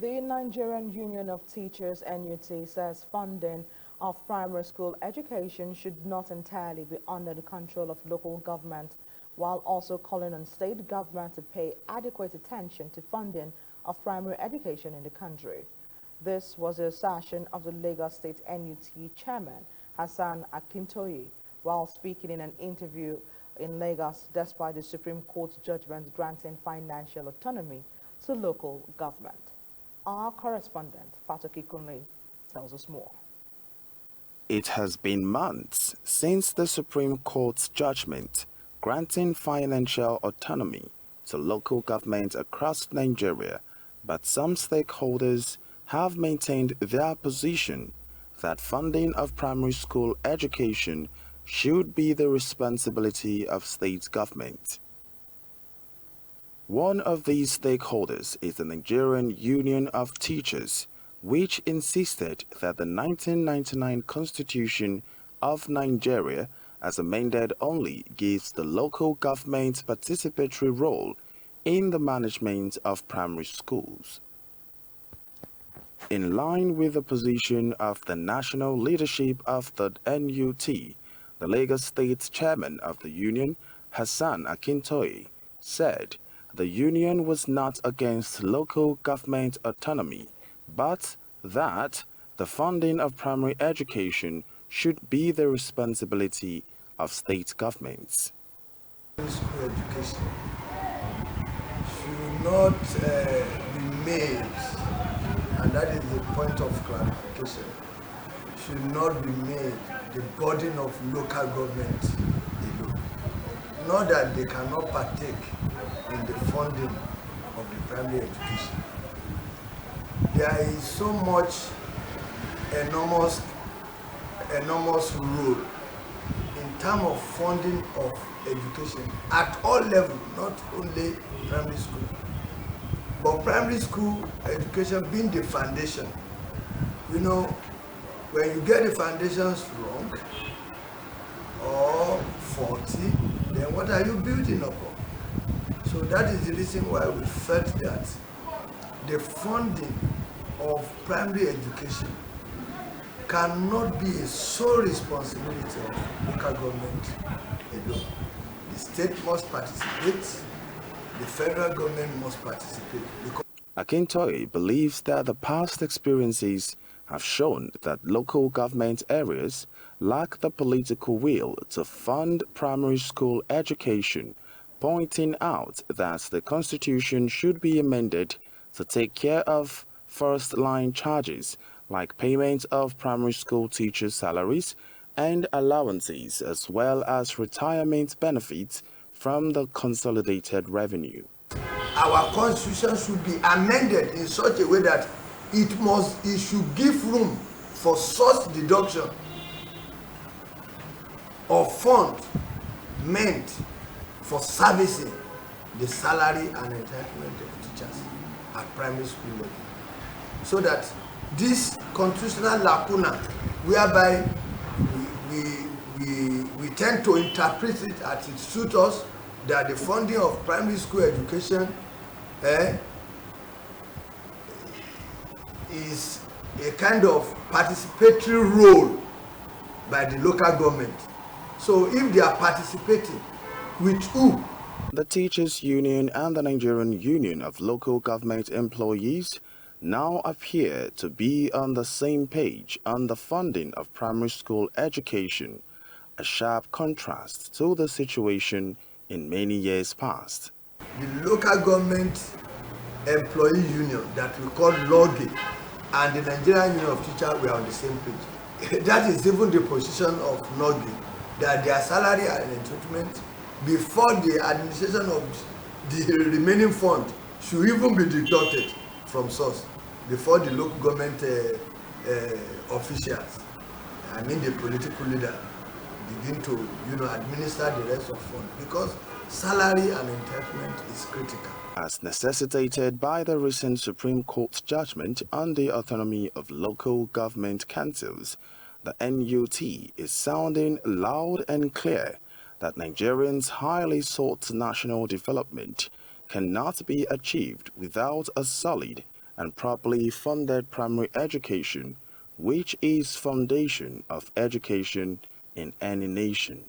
The Nigerian Union of Teachers (NUT) says funding of primary school education should not entirely be under the control of local government, while also calling on state government to pay adequate attention to funding of primary education in the country. This was a session of the Lagos State NUT chairman, Hassan Akintoye, while speaking in an interview in Lagos despite the Supreme Court's judgment granting financial autonomy to local government. Our correspondent, Fatoki Kunle, tells us more. It has been months since the Supreme Court's judgment granting financial autonomy to local governments across Nigeria, but some stakeholders have maintained their position that funding of primary school education should be the responsibility of state government. One of these stakeholders is the Nigerian Union of Teachers, which insisted that the 1999 Constitution of Nigeria, as amended, only gives the local government participatory role in the management of primary schools. In line with the position of the national leadership of the NUT, the Lagos State chairman of the union, Hassan Akintoye, said the union was not against local government autonomy, but that the funding of primary education should be the responsibility of state governments. School education should not be made, and that is the point of clarification, should not be made the burden of local government alone. Not that they cannot partake in the funding of the primary education. There is so much enormous role in terms of funding of education at all levels, not only primary school. But primary school education being the foundation, you know, when you get the foundations wrong or faulty, then what are you building upon? So that is the reason why we felt that the funding of primary education cannot be a sole responsibility of local government alone. The state must participate, the federal government must participate. Akintoye believes that the past experiences have shown that local government areas lack the political will to fund primary school education, pointing out that the constitution should be amended to take care of first-line charges like payment of primary school teachers' salaries and allowances, as well as retirement benefits from the consolidated revenue. Our constitution should be amended in such a way that it should give room for such deduction of funds meant for servicing the salary and entitlement of teachers at primary school level, so that this constitutional lacuna, whereby we tend to interpret it as it suits us, that the funding of primary school education is a kind of participatory role by the local government. So if they are participating, with who? The Teachers Union and the Nigerian Union of Local Government Employees now appear to be on the same page on the funding of primary school education, a sharp contrast to the situation in many years past. The local government employee union that we call LOGI and the Nigerian Union of Teachers were on the same page. That is even the position of NOGI, that their salary and entitlement before the administration of the remaining fund should even be deducted from source before the local government officials, I mean the political leader, begin to administer the rest of fund, because salary and entitlement is critical. As necessitated by the recent Supreme Court judgment on the autonomy of local government councils, the NUT is sounding loud and clear that Nigerians' highly sought national development cannot be achieved without a solid and properly funded primary education, which is foundation of education in any nation.